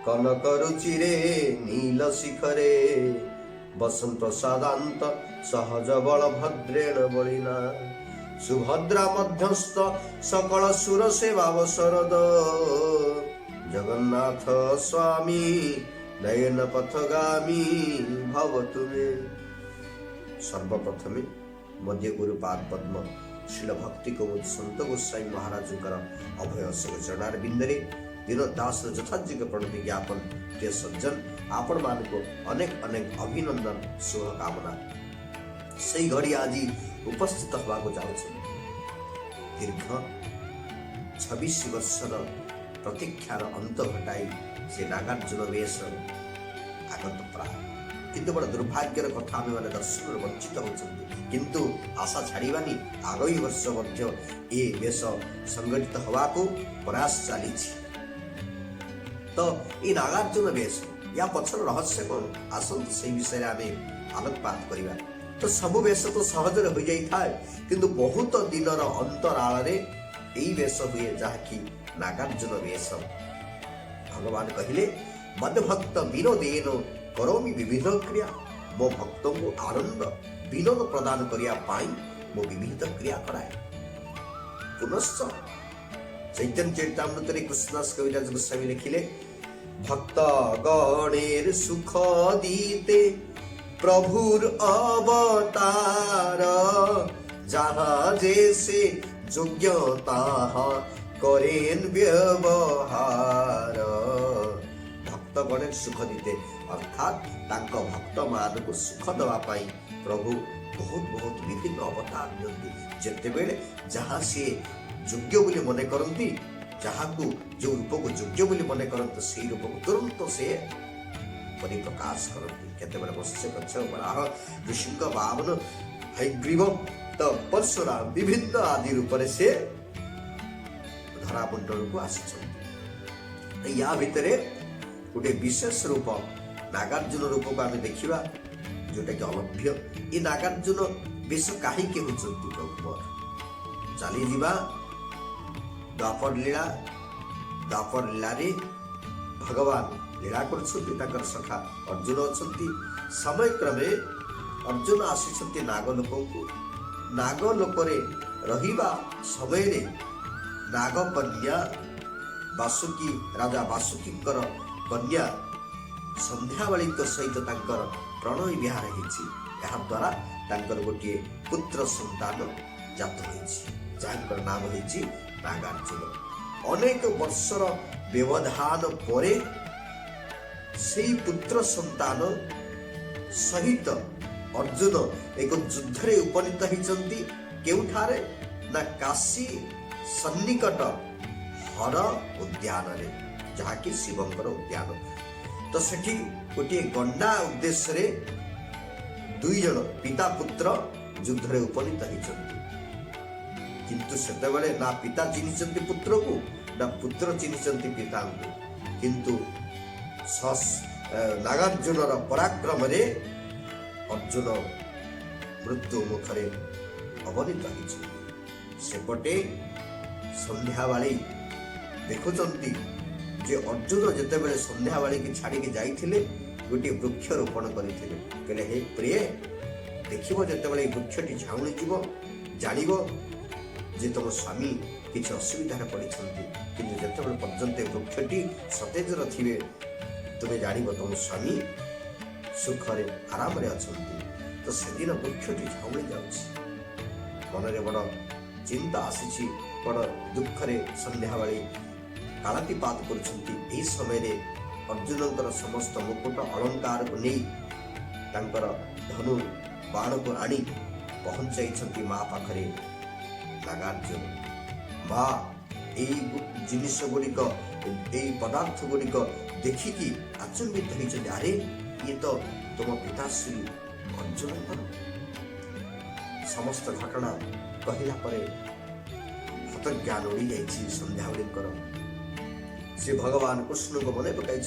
कनक रुचिरे नील शिखरे बसंत सादांत सहज बलभद्रेण बलिना सुभद्रा मध्यस्थ सकल सुर सेवा शरद जगन्नाथ स्वामी नयन पथगामी भव तुमे। सर्वप्रथमे मध्य गुरुपाद पद्म शिल भक्ति कौमुद संत गोसाई महाराज अभय चरणार बिंदरे दिन दास यथायोग्य प्रणति ज्ञापन के सज्जन आपण मान को अनेक अनेक अभिनंदन शुभकामना। से घड़ी आज उपस्थित हवा दीर्घ 26 वर्षर प्रतीक्षार अंत घटाई से नागार्जुन वेश आगत प्राय किंतु बड़ दुर्भाग्यर कथा आम मैंने दर्शन वंचित होती किंतु आशा छाड़ानी आगामी वर्ष ये वेश संगठित हवा को प्रयास चली। तो ये नागार्जुन वेश या पछर रहस्य कौन आसत से विषय आम आलोकपात करवा। तो सबु वेश तो सहज हो जाए किंतु बहुत दिनर अंतराल यही वेश हुए जहाँकि नागार्जुन वेश। भगवान कहले मद भक्त विनोदेन करोमि विविध क्रिया मो भक्तों को आनंद विनोद प्रदान करने मो विविध क्रिया कराए। पुनश्च चैतन्य चरितामृत कृष्णदास कविराज गोस्वामी लिखिले भक्त गणेर सुख दीते प्रभुर अवतार जहाँ जैसे योग्यता करेन व्यवहार। भक्त गणेर सुख दीते अर्थात तांको भक्त मान को सुख दवापाई प्रभु बहुत बहुत विभिन्न अवतार नियंती जेते बेले जहाँ से योग्य बोली मने करंती जहाँ को जो रूप को योग्य बोली मने करंती से रूप को तुरंत से परिप्रकाश करंती। केते बेले मत्स्य कच्छ बराह ऋषिंग वामन हयग्रीव तो परशुराम विभिन्न आदि रूप से धरामंडल को आसी। या भितरे गोटे विशेष रूप नागार्जुन रूप को आम देखा जोटा कि अलभ्य। ये नागार्जुन बेश कहीं होती प्रभु चली जा द्वापर लीला। द्वापर लीला रे भगवान लीला कर सखा अर्जुन अच्छा समय क्रमे अर्जुन आसी नागलोक को नागलोक रहिबा समय रे नागकन्या वासुकी राजा वासुकी कन्या संध्यावली सहित प्रणय विहार होद्वारा गोटे पुत्र संतान जात हो नाम हो नागार्जुन। अनेक वर्षर व्यवधान परे से पुत्र संतान सहित अर्जुन एक युद्ध रे उपनीत होती केउठारे ना काशी सन्निकट हर उद्यान रे जहाँकि शिवंकर उद्यान। तो सेठी गोटे गंडा उद्देश्य रे दुई जन पिता पुत्र युद्ध रे उपनीत होती किंतु सेते बेले ना पिता चिन्हिचंती पुत्र को ना पुत्र चिन्हिचंती पिता को किंतु नागार्जुन पराक्रम रे अर्जुन मृत्यु मुखरे अवनीत होती। सेपटे संध्यावाली देखुचंती जे अर्जुन जिते बेले संध्यावाली की छाड़ी के जाइथिले गोटे वृक्ष रोपण करथिले कहले हे प्रिय देखिबो जिते बेले वृक्षटी झाउली जीवो जानिबो जे तुम स्वामी किसी असुविधा पड़ी किंतु जिते बेले पर्यंत वृक्षटी सतेज रे तुम्हें जानिबो तुम स्वामी सुखरे आराम रे अछंती। तो सेदिन वृक्षटी झाउली जाउछि मनरे बड़ चिंता आसी बड़ दुखरे संध्यावाली कालातिपात कर समय रे अर्जुन समस्त मुकुट अलंकार को नहीं धनु बाण को आनी पहुंचाई माँ पाखरे नागार्जुन। माँ जिनिस गुड़िक पदार्थ गुड़िक देखिकी आचंबित होती अरे ये तो तुम पिताश्री अर्जुन। समस्त घटना कहला परे हत ज्ञान उड़ी जाइए संध्यावली से भगवान कृष्ण को मन पकाई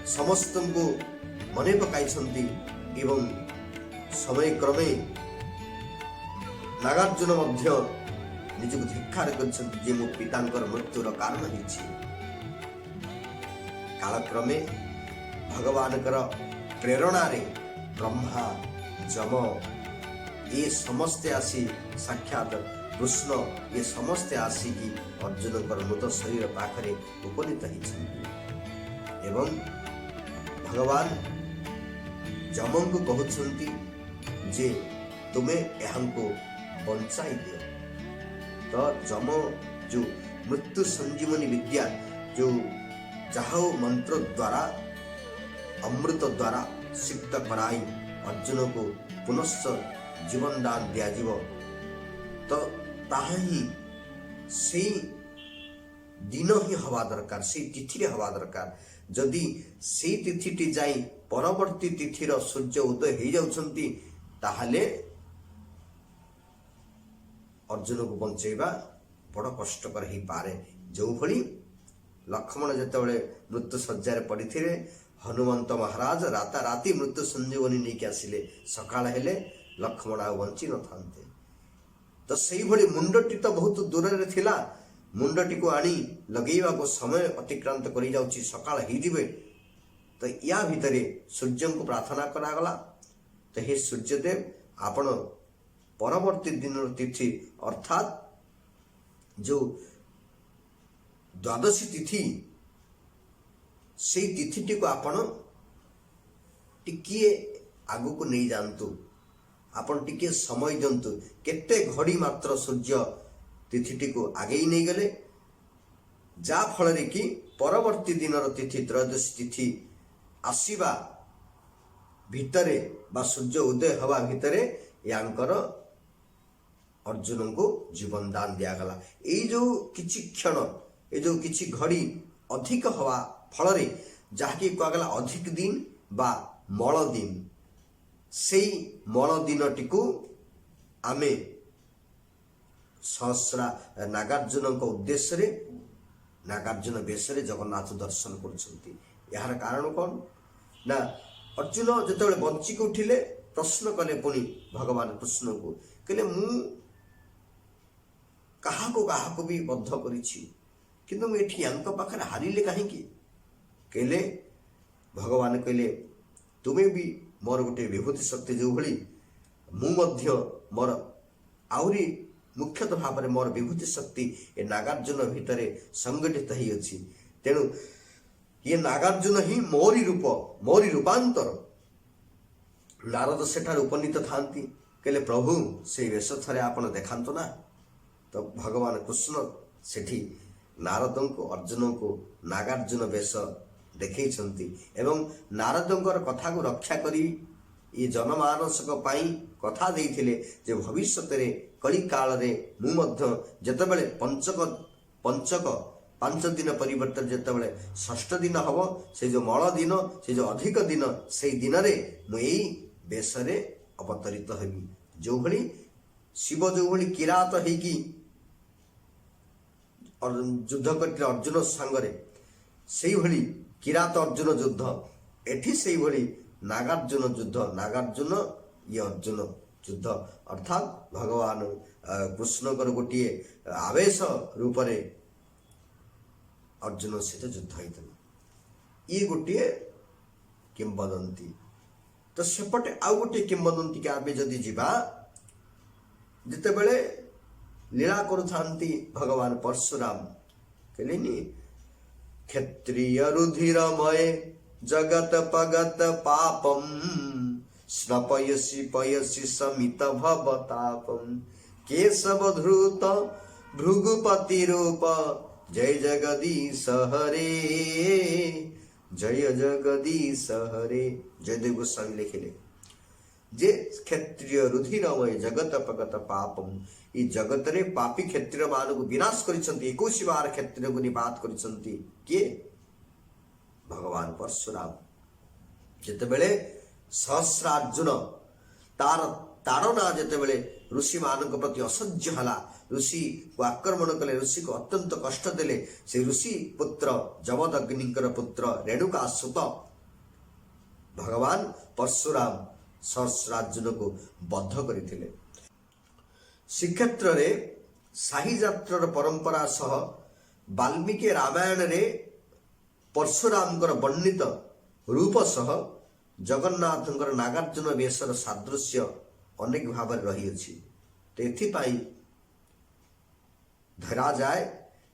समस्त को मन पकाई एवं समय क्रमे नागार्जुन निजक धिक्कार कर मो पिता मृत्युर कारण कालक्रमे भगवानकर प्रेरणारे ब्रह्मा जम ये समस्ते आसी साक्षात कृष्ण ये समस्ते आसिकी अर्जुन मृत शरीर पाखरे उपनीत होइछन्ति एवं भगवान जम को कहउछन्ति जे तुमे एहांको बंचाई दियो। तो जम जो मृत्यु संजीवनी विद्या जो जहा मंत्र द्वारा अमृत द्वारा सिक्त कराई अर्जुन को पुनश्च जीवन दान दिया जीव तो ताही से दिन ही हवा दरकार से तिथि हवा दरकार जदि से तिथि जाई परवर्ती तिथिर सूर्य उदय हो जाउछन्ति ताहले अर्जुन को बंचेबा बड़ कष्टकर ही पारे। जो भली लक्ष्मण जेतेबेले मृत्यु शज्यारे पड़िथिले हनुमंत महाराज राताराति मृत्यु संजीवनी नहीं आसिले सकाळ हेले लक्ष्मण आ बंची न थांते। तो सही भली मुंडटी तो बहुत दूर रे थिला मुंडटी को आनी लगेवा को समय अतिक्रांत करी जाउची सकाळ ही दिबे। तो या भितरे सूर्य को प्रार्थना करागला तो हे सूर्यदेव आपण परवर्ती दिन तिथि अर्थात जो द्वादशी तिथि से तिथिटी को आपण टिकिए आगु को नहीं जानतु आपण टिके समय दिंतु केते घड़ी मात्र सूर्य तिथिटी को आगे नहीं गले जा फल कि परवर्ती दिन तिथि त्रयोदशी तिथि आसीबा भितरे बा सूर्य उदय हवा भितरे यांकर अर्जुन को जीवन दान दिया गला। ये जो किछि क्षण ये जो किछि घड़ी अधिक हवा फल जहाँकि कहगला अधिक दिन बा मल दिन से मल दिन टी आमे सहस्रा नागार्जुन उद्देश्य नागार्जुन वेश जगन्नाथ दर्शन करुछन्ति। यार कारण कौन ना अर्जुन जिते बंचिक उठिले प्रश्न कले पुणी भगवान कृष्ण को कहले मु काहाको भी बद्ध करिछि किंतु मु एठी यांक पाखरे हारिले काहेकि कहले भगवान कहले तुम्हें भी मोर गोटे विभूति शक्ति जो भली मु मध्य मोर आउरी मुख्यतः भाव में मोर विभूति शक्ति ए नागार्जुन भितर संगठित ही अछि तेणु ये नागार्जुन ही मोरी रूपांतर नारद सेठार उपनीत थांती कहले प्रभु से वेश थरे आपण देखांतो ना। तो भगवान कृष्ण सेठी नारद को अर्जुन को नागार्जुन वेश देखैछन्ति एवं नारदंकर कथा को रक्षा करी ये जनमानसक पाई कथा देइथिले जे भविष्यत रे कली काल रे मु मध्य जेतेबेले पंचक 5 दिन परिवर्तन जेतेबेले षष्ठ दिन हबो से जो मल दिन से जो अधिक दिन से दिन रे मु एई बेश रे अवतरित हेबी। जो भली शिव जो भली किरात हेकी और युद्ध करथिले अर्जुन संगरे सेई भली किरात अर्जुन युद्ध एठी सेई भली नागार्जुन युद्ध नागार्जुन ये अर्जुन युद्ध अर्थात भगवान कृष्णकर गोटे आवेश रूप रे अर्जुन सहित युद्ध होता ये गोटे किंवदंती। तो सेपटे आउ गोटे किंवदंती के आमे जदि जीवा जितेबेले लीला करुथांती भगवान परशुराम कहलेनी क्षत्रिय रुधिरमय जगत पगत पापम स्नपयसि पयसि समित भवतापम केशव धृत भृगुपति रूप जय जगदीश हरे जय जगदीश हरे। जयदेव गोस्वामी लिखिले जे क्षत्रिय रुधिरमय जगत पगत पापम ये जगत रे पापी क्षत्रिय मान को विनाश करिसंती 21 बार क्षत्रिय को निपात करिसंती किए भगवान परशुराम। जेतेबेले सहस्रार्जुन तार ताड़ना जेतेबेले ऋषि मानक प्रति असह्य हला ऋषि को आक्रमण कले ऋषि को अत्यंत कष्ट देले से ऋषि पुत्र जमदग्निकर पुत्र रेणुका सुत भगवान परशुराम सहस्रार्जुन को बद्ध करथिले। श्रीक्षेत्र रे शाही यात्रार परंपरा सह वाल्मीकि रामायण रे परशुरामଙ୍କର ବର୍ଣ୍ଣିତ ରୂପ ସହ ଜଗନ୍ନାଥଙ୍କର ନାଗାର୍ଜୁନ ବେଶର ସାଦୃଶ୍ୟ ଅନେକ ଭାବରେ ରହିଅଛି। ତ ଏଥିପାଇଁ ଧରାଯାଏ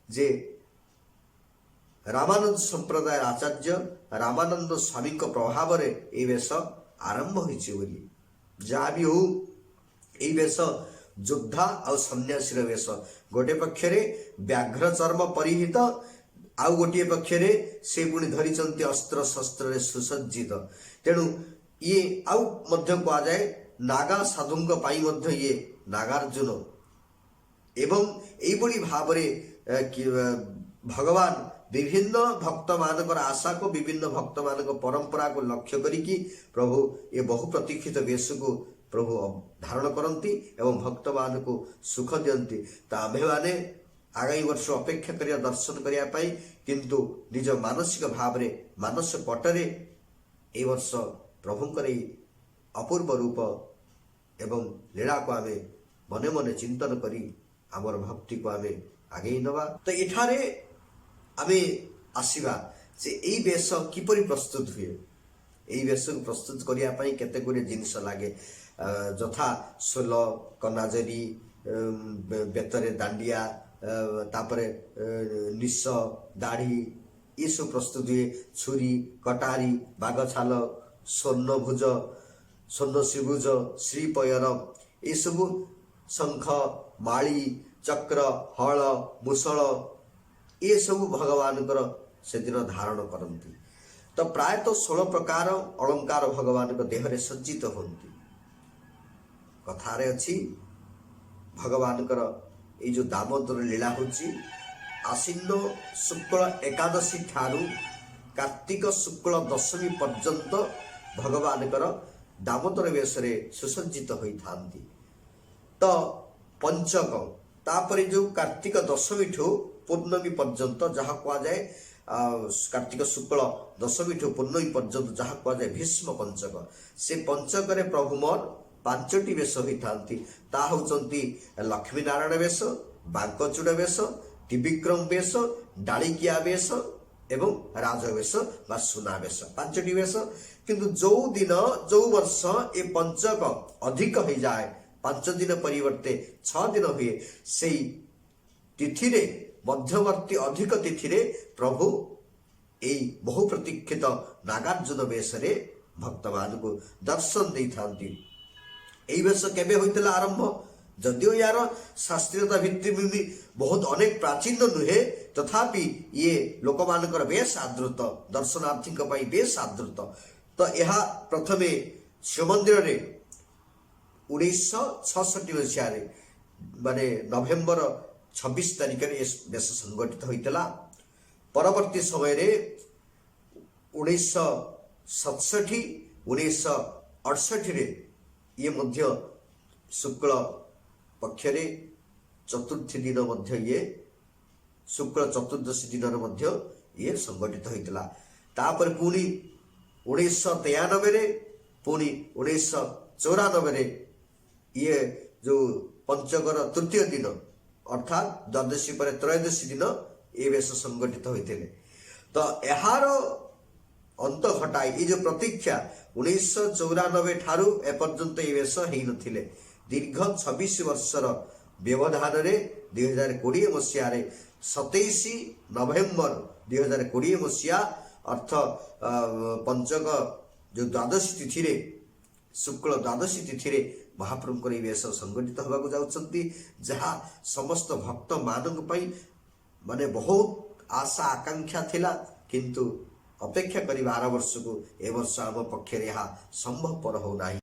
ଯେ ରାମାନନ୍ଦ ସମ୍ପ୍ରଦାୟ ଆଚାର୍ଯ୍ୟ ରାମାନନ୍ଦ ସ୍ୱାମୀଙ୍କ ପ୍ରଭାବରେ ଏହି ବେଶ ଆରମ୍ଭ ହୋଇଛି ବୋଲି। ଯାହା ବି ହଉ ଏହି ବେଶ ଯୋଦ୍ଧା ଆଉ ସନ୍ନ୍ୟାସୀର ବେଶ। ଗୋଟିଏ ପକ୍ଷରେ ବ୍ୟାଘ୍ର ଚର୍ମ ପରିହିତ, ଆଉ ଗୋଟିଏ ପକ୍ଷରେ ସେ ପୁଣି ଧରିଛନ୍ତି ଅସ୍ତ୍ର ଶସ୍ତ୍ରରେ ସୁସଜ୍ଜିତ। ତେଣୁ ଇଏ ଆଉ ମଧ୍ୟ କୁହାଯାଏ ନାଗା ସାଧୁଙ୍କ ପାଇଁ ମଧ୍ୟ ଇଏ ନାଗାର୍ଜୁନ। ଏବଂ ଏଇଭଳି ଭାବରେ ଭଗବାନ ବିଭିନ୍ନ ଭକ୍ତମାନଙ୍କର ଆଶାକୁ, ବିଭିନ୍ନ ଭକ୍ତମାନଙ୍କ ପରମ୍ପରାକୁ ଲକ୍ଷ୍ୟ କରିକି ପ୍ରଭୁ ଏ ବହୁ ପ୍ରତୀକ୍ଷିତ ବେଶକୁ ପ୍ରଭୁ ଧାରଣ କରନ୍ତି ଏବଂ ଭକ୍ତମାନଙ୍କୁ ସୁଖ ଦିଅନ୍ତି। ତ ଆମ୍ଭେମାନେ ଆଗାମୀ ବର୍ଷ ଅପେକ୍ଷା କରିବା ଦର୍ଶନ କରିବା ପାଇଁ, କିନ୍ତୁ ନିଜ ମାନସିକ ଭାବରେ ମାନସ ପଟରେ ଏ ବର୍ଷ ପ୍ରଭୁଙ୍କର ଏହି ଅପୂର୍ବ ରୂପ ଏବଂ ଲୀଳାକୁ ଆମେ ମନେ ମନେ ଚିନ୍ତନ କରି ଆମର ଭକ୍ତିକୁ ଆମେ ଆଗେଇ ନେବା। ତ ଏଠାରେ ଆମେ ଆସିବା ଯେ ଏଇ ବେଶ କିପରି ପ୍ରସ୍ତୁତ ହୁଏ। ଏଇ ବେଶକୁ ପ୍ରସ୍ତୁତ କରିବା ପାଇଁ କେତେ ଗୁଡ଼ିଏ ଜିନିଷ ଲାଗେ, ଯଥା ସୋଲ, କନାଜରି, ବେତରେ ଦାଣ୍ଡିଆ, ତାପରେ ନିଶ, ଦାଢ଼ି ଏସବୁ ପ୍ରସ୍ତୁତ ହୁଏ। ଛୁରୀ, କଟାରୀ, ବାଘଛାଲ, ସ୍ୱର୍ଣ୍ଣଭୁଜ, ସ୍ୱର୍ଣ୍ଣ ଶ୍ରୀଭୁଜ, ଶ୍ରୀପୟର ଏସବୁ, ଶଙ୍ଖ, ମାଳି, ଚକ୍ର, ହଳ, ମୁଷଳ ଏସବୁ ଭଗବାନଙ୍କର ସେଦିନ ଧାରଣ କରନ୍ତି। ତ ପ୍ରାୟତଃ 16 ପ୍ରକାର ଅଳଙ୍କାର ଭଗବାନଙ୍କ ଦେହରେ ସଜ୍ଜିତ ହୁଅନ୍ତି। କଥାରେ ଅଛି ଭଗବାନଙ୍କର ଏଇ ଯେଉଁ ଦାମୋଦର ଲୀଳା ହେଉଛି ଆଶ୍ୱିନ ଶୁକ୍ଳ ଏକାଦଶୀ ଠାରୁ କାର୍ତ୍ତିକ ଶୁକ୍ଳ ଦଶମୀ ପର୍ଯ୍ୟନ୍ତ ଭଗବାନଙ୍କର ଦାମୋଦର ବେଶରେ ସୁସଜ୍ଜିତ ହୋଇଥାନ୍ତି। ତ ପଞ୍ଚକ, ତାପରେ ଯେଉଁ କାର୍ତ୍ତିକ ଦଶମୀଠୁ ପୂର୍ଣ୍ଣମୀ ପର୍ଯ୍ୟନ୍ତ ଯାହା କୁହାଯାଏ, କାର୍ତ୍ତିକ ଶୁକ୍ଳ ଦଶମୀଠୁ ପୂର୍ଣ୍ଣମୀ ପର୍ଯ୍ୟନ୍ତ ଯାହା କୁହାଯାଏ ଭୀଷ୍ମ ପଞ୍ଚକ, ସେ ପଞ୍ଚକରେ ପ୍ରଭୁ ମୋର 5ଟି ବେଶ ହୋଇଥାନ୍ତି। ତାହା ହେଉଛନ୍ତି ଲକ୍ଷ୍ମୀ ନାରାୟଣ ବେଶ, ବାଙ୍କଚୂଡ଼ ବେଶ, ତ୍ରିବିକ୍ରମ ବେଶ, ଡାଳିକିଆ ବେଶ ଏବଂ ରାଜବେଶ ବା ସୁନାବେଶ। 5ଟି ବେଶ। କିନ୍ତୁ ଯେଉଁ ଦିନ ଯେଉଁ ବର୍ଷ ଏ ପଞ୍ଚକ ଅଧିକ ହୋଇଯାଏ, 5 ଦିନ ପରିବର୍ତ୍ତେ 6 ଦିନ ହୁଏ, ସେଇ ତିଥିରେ ମଧ୍ୟବର୍ତ୍ତୀ ଅଧିକ ତିଥିରେ ପ୍ରଭୁ ଏଇ ବହୁ ପ୍ରତୀକ୍ଷିତ ନାଗାର୍ଜୁନ ବେଶରେ ଭକ୍ତମାନଙ୍କୁ ଦର୍ଶନ ଦେଇଥାନ୍ତି। এই ବେଶ କେବେ ହୋଇଥିଲା ଆରମ୍ଭ? ଯଦିଓ ୟାର ଶାସ୍ତ୍ରୀୟତା ଭିତ୍ତିଭୂମି ବହୁତ ଅନେକ ପ୍ରାଚୀନ ନୁହେଁ, ତଥାପି ଇଏ ଲୋକମାନଙ୍କର ବେଶ ଆଦୃତ, ଦର୍ଶନାର୍ଥୀଙ୍କ ପାଇଁ ବେଶ ଆଦୃତ। ତ ଏହା ପ୍ରଥମେ ଶ୍ରୀମନ୍ଦିରରେ 1966 ମସିହାରେ ମାନେ ନଭେମ୍ବର 26 ତାରିଖରେ ଏ ବେଶ ସଂଗଠିତ ହୋଇଥିଲା। ପରବର୍ତ୍ତୀ ସମୟରେ 1967, 1968ରେ ଇଏ ମଧ୍ୟ ଶୁକ୍ଳ ପକ୍ଷରେ ଚତୁର୍ଥୀ ଦିନ ମଧ୍ୟ ଇଏ ଶୁକ୍ଳ ଚତୁର୍ଦ୍ଦଶୀ ଦିନରେ ମଧ୍ୟ ଇଏ ସଂଗଠିତ ହୋଇଥିଲା। ତାପରେ ପୁଣି 1993ରେ, ପୁଣି 1994ରେ ଇଏ ଯେଉଁ ପଞ୍ଚକର ତୃତୀୟ ଦିନ ଅର୍ଥାତ୍ ଦ୍ୱାଦଶୀ ପରେ ତ୍ରୟୋଦଶୀ ଦିନ ଏ ବେଶ ସଂଗଠିତ ହୋଇଥିଲେ। ତ ଏହାର ଅନ୍ତ ଘଟାଇ ଏ ଯେଉଁ ପ୍ରତୀକ୍ଷା 1994 ଠାରୁ ଏପର୍ଯ୍ୟନ୍ତ ଏ ବେଶ ହେଇନଥିଲେ। ଦୀର୍ଘ 26 ବର୍ଷର ବ୍ୟବଧାନରେ 2020 ମସିହାରେ 27 ନଭେମ୍ବର 2020 ମସିହା ଅର୍ଥ ପଞ୍ଚକ ଯେଉଁ ଦ୍ୱାଦଶୀ ତିଥିରେ, ଶୁକ୍ଳ ଦ୍ୱାଦଶୀ ତିଥିରେ ମହାପ୍ରଭୁଙ୍କର ଏହି ବେଶ ସଂଗଠିତ ହେବାକୁ ଯାଉଛନ୍ତି, ଯାହା ସମସ୍ତ ଭକ୍ତମାନଙ୍କ ପାଇଁ ମାନେ ବହୁତ ଆଶା ଆକାଂକ୍ଷା ଥିଲା। କିନ୍ତୁ ଅପେକ୍ଷା କରିବା ଆର ବର୍ଷକୁ, ଏ ବର୍ଷ ଆମ ପକ୍ଷରେ ଏହା ସମ୍ଭବପର ହେଉନାହିଁ।